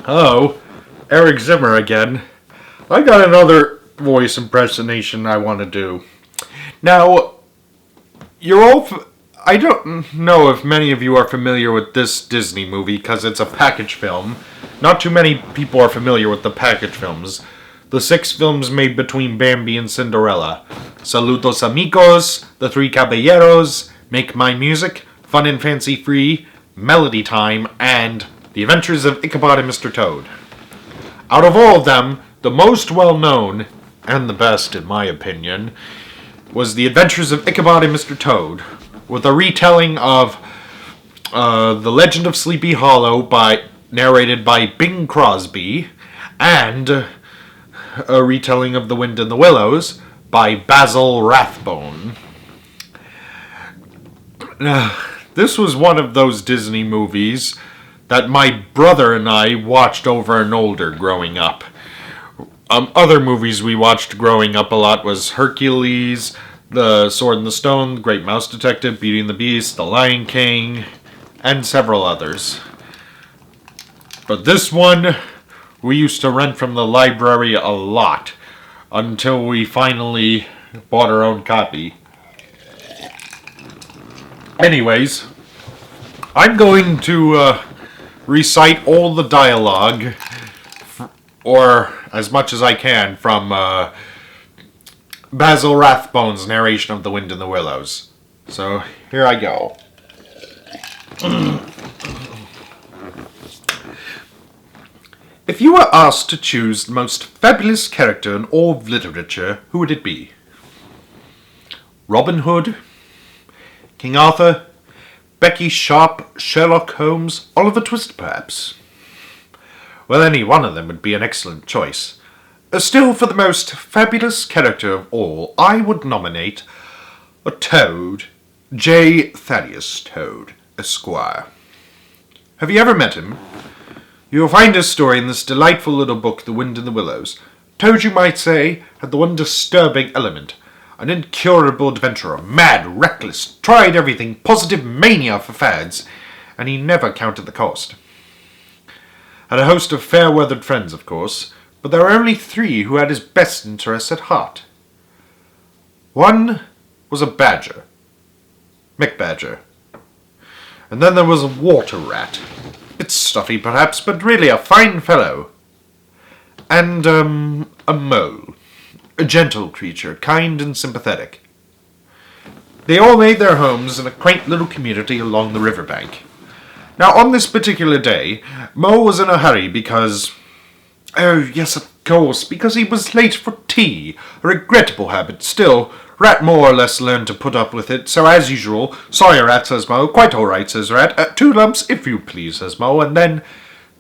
Hello, Eric Zimmer again. I got another voice impersonation I want to do. Now, I don't know if many of you are familiar with this Disney movie because it's a package film. Not too many people are familiar with the package films. The 6 films made between Bambi and Cinderella. Saludos Amigos, The Three Caballeros, Make My Music, Fun and Fancy Free, Melody Time, and The Adventures of Ichabod and Mr. Toad. Out of all of them, the most well-known, and the best in my opinion, was The Adventures of Ichabod and Mr. Toad, with a retelling of The Legend of Sleepy Hollow narrated by Bing Crosby, and a retelling of The Wind in the Willows by Basil Rathbone. This was one of those Disney movies that my brother and I watched over and older growing up. Other movies we watched growing up a lot was Hercules, The Sword and the Stone, The Great Mouse Detective, Beauty and the Beast, The Lion King, and several others. But this one, we used to rent from the library a lot until we finally bought our own copy. Anyways, I'm going to recite all the dialogue, or as much as I can, from Basil Rathbone's narration of The Wind in the Willows. So, here I go. If you were asked to choose the most fabulous character in all of literature, who would it be? Robin Hood? King Arthur? Becky Sharp? Sherlock Holmes? Oliver Twist, perhaps? Well, any one of them would be an excellent choice. Still, for the most fabulous character of all, I would nominate a Toad, J. Thaddeus Toad, Esquire. Have you ever met him? You will find his story in this delightful little book, The Wind in the Willows. Toad, you might say, had the one disturbing element. An incurable adventurer, mad, reckless, tried everything, positive mania for fads, and he never counted the cost. Had a host of fair-weathered friends, of course, but there were only 3 who had his best interests at heart. One was a badger, Mick Badger. And then there was a water rat. Bit stuffy, perhaps, but really a fine fellow. And, a mole. A gentle creature, kind and sympathetic. They all made their homes in a quaint little community along the riverbank. Now, on this particular day, Mo was in a hurry because... Oh, yes, of course, because he was late for tea. A regrettable habit. Still, Rat more or less learned to put up with it, so as usual, "Sorry, Rat," says Mo. "Quite all right," says Rat. 2 lumps, if you please," says Mo, and then,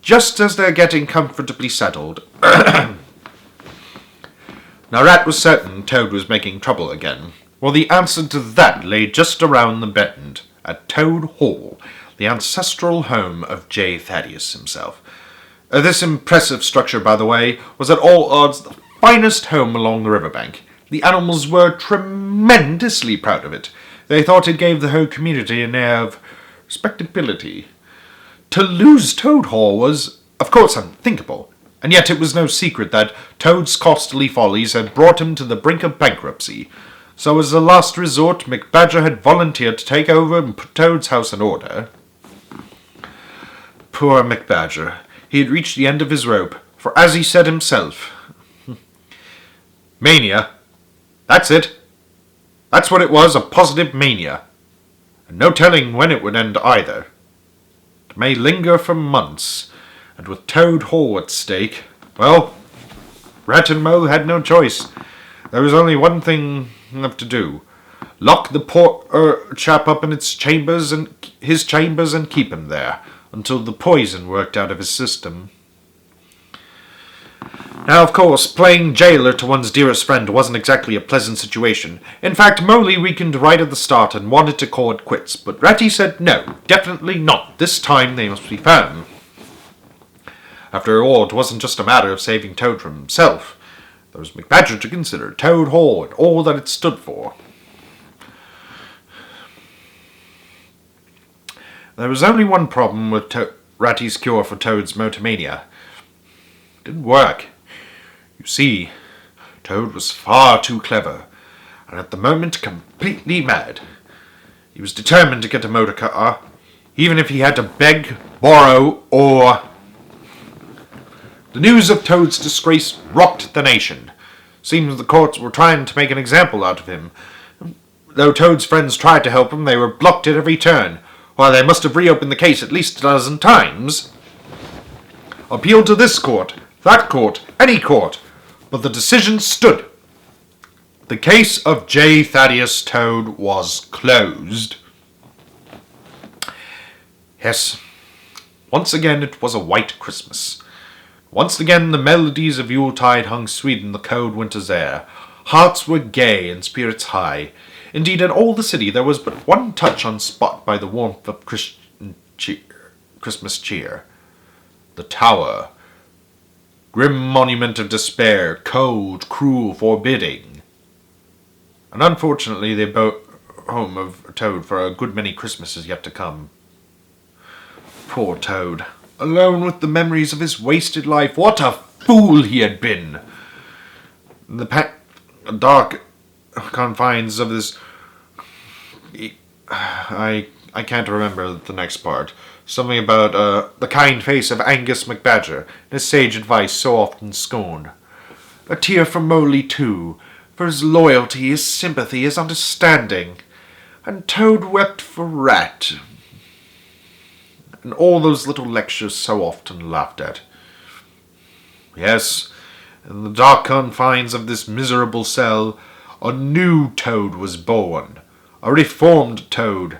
just as they're getting comfortably settled... Now, Rat was certain Toad was making trouble again. Well, the answer to that lay just around the bend, at Toad Hall, the ancestral home of J. Thaddeus himself. This impressive structure, by the way, was at all odds the finest home along the riverbank. The animals were tremendously proud of it. They thought it gave the whole community an air of respectability. To lose Toad Hall was, of course, unthinkable, and yet it was no secret that Toad's costly follies had brought him to the brink of bankruptcy. So as a last resort, Mick Badger had volunteered to take over and put Toad's house in order. Poor Mick Badger. He had reached the end of his rope, for as he said himself, mania. That's it. That's what it was, a positive mania. And no telling when it would end either. It may linger for months, and with Toad Hall at stake, well, Rat and Mo had no choice. There was only one thing left to do. Lock the poor chap up in his chambers and keep him there, until the poison worked out of his system. Now, of course, playing jailer to one's dearest friend wasn't exactly a pleasant situation. In fact, Moley weakened right at the start and wanted to call it quits, but Ratty said no, definitely not. This time they must be firm. After all, it wasn't just a matter of saving Toad from himself. There was Mick Badger to consider, Toad Hall, and all that it stood for. There was only one problem with Ratty's cure for Toad's motomania. didn't work. You see, Toad was far too clever, and at the moment completely mad. He was determined to get a motor car, even if he had to beg, borrow, or... The news of Toad's disgrace rocked the nation. Seems the courts were trying to make an example out of him. Though Toad's friends tried to help him, they were blocked at every turn. Why, they must have reopened the case at least a dozen times. Appealed to this court, that court, any court, but the decision stood. The case of J. Thaddeus Toad was closed. Yes, once again it was a white Christmas. Once again the melodies of Yuletide hung sweet in the cold winter's air. Hearts were gay and spirits high. Indeed, in all the city there was but one touch unspot by the warmth of Christmas cheer. The tower. Grim monument of despair, cold, cruel, forbidding. And unfortunately the home of Toad for a good many Christmases yet to come. Poor Toad, alone with the memories of his wasted life. What a fool he had been! The dark confines of this... I can't remember the next part. Something about the kind face of Angus MacBadger, and his sage advice so often scorned. A tear from Moley, too, for his loyalty, his sympathy, his understanding. And Toad wept for Rat. And all those little lectures so often laughed at. Yes, in the dark confines of this miserable cell, a new Toad was born. A reformed Toad.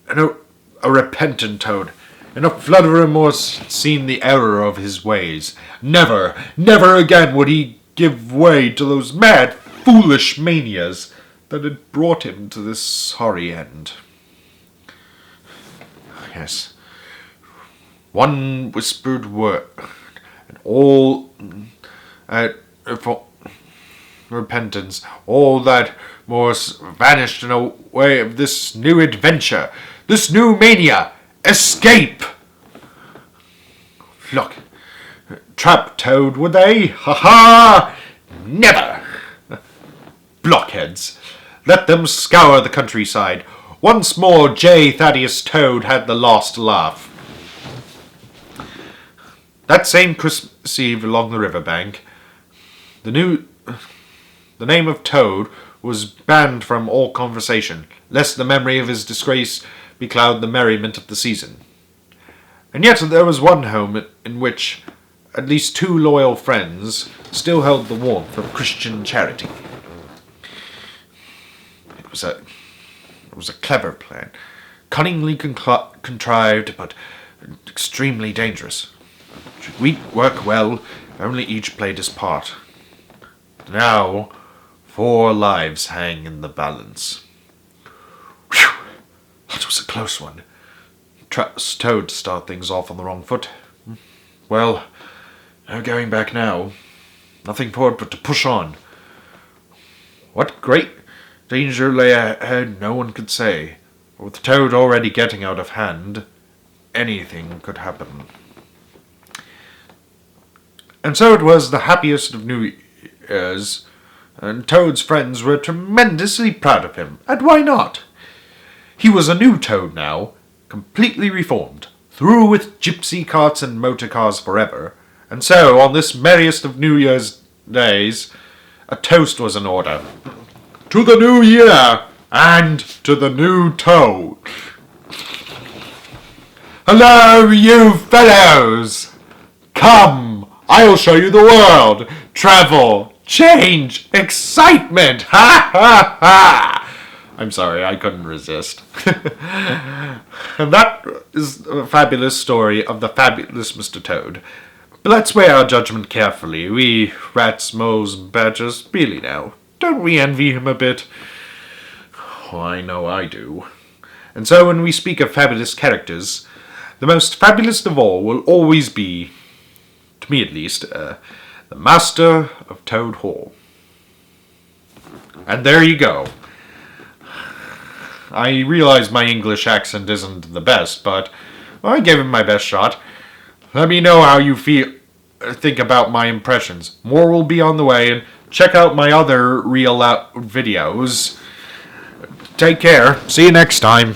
And a repentant Toad. In a flood of remorse seen the error of his ways. Never, never again would he give way to those mad, foolish manias that had brought him to this sorry end. Yes. One whispered word, and all for repentance, all that was vanished in a way of this new adventure, this new mania, escape! Look, trap Toad, would they? Ha-ha! Never! Blockheads, let them scour the countryside. Once more J. Thaddeus Toad had the last laugh. That same Christmas Eve along the riverbank, the name of Toad was banned from all conversation, lest the memory of his disgrace becloud the merriment of the season. And yet there was one home in which at least two loyal friends still held the warmth of Christian charity. It was a clever plan, cunningly contrived, but extremely dangerous. Should we work well, if only each played his part. Now, 4 lives hang in the balance. Whew! That was a close one. Trust Toad to start things off on the wrong foot. Well, no going back now. Nothing for it but to push on. What great danger lay ahead, no one could say. But with Toad already getting out of hand, anything could happen. And so it was the happiest of New Year's, and Toad's friends were tremendously proud of him, and why not? He was a new Toad now, completely reformed, through with gypsy carts and motor cars forever, and so, on this merriest of New Year's days, a toast was in order. To the new year, and to the new Toad. Hello, you fellows! Come! I'll show you the world! Travel! Change! Excitement! Ha ha ha! I'm sorry, I couldn't resist. And that is a fabulous story of the fabulous Mr. Toad. But let's weigh our judgment carefully. We rats, moles, and badgers, really now, don't we envy him a bit? Oh, I know I do. And so when we speak of fabulous characters, the most fabulous of all will always be, to me at least, the Master of Toad Hall. And there you go. I realize my English accent isn't the best, but I gave him my best shot. Let me know how you feel think about my impressions. More will be on the way, and check out my other real out videos. Take care. See you next time.